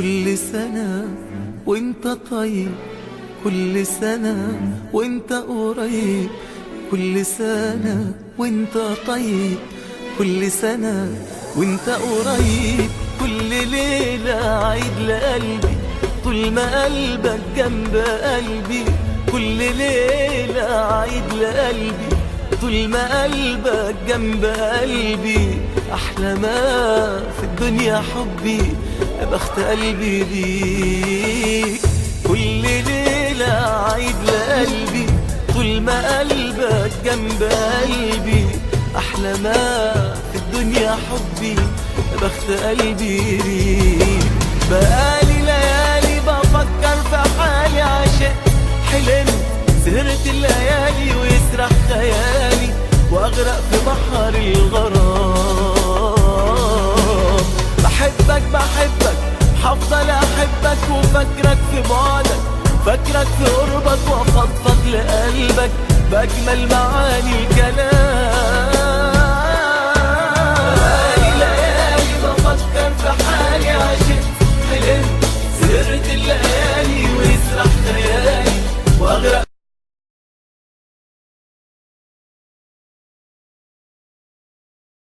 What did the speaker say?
كل سنة وانت طيب، كل سنة وانت قريب، كل سنة وانت طيب، كل سنة وانت قريب. كل ليلة عيد لقلبي طول ما قلبك جنب قلبي، كل ليلة عيد لقلبي طول ما قلبك جنب قلبي. أحلى ما في الدنيا حبي، يا بخت قلبي بيك. كل ليلة عيد لقلبي طول ما قلبك جنب قلبي. أحلى ما في الدنيا حبي، يا بخت قلبي بيك. بقالي ليالي بفكر في حالي، عشق حلمت سهرت الليالي ويسرح خيالي واغرق في بحر الغرام. بحبك بحبك هفضل احبك، وفكرك في بعدك فكرك في قربك، وافضفض لقلبك باجمل معاني الكلام.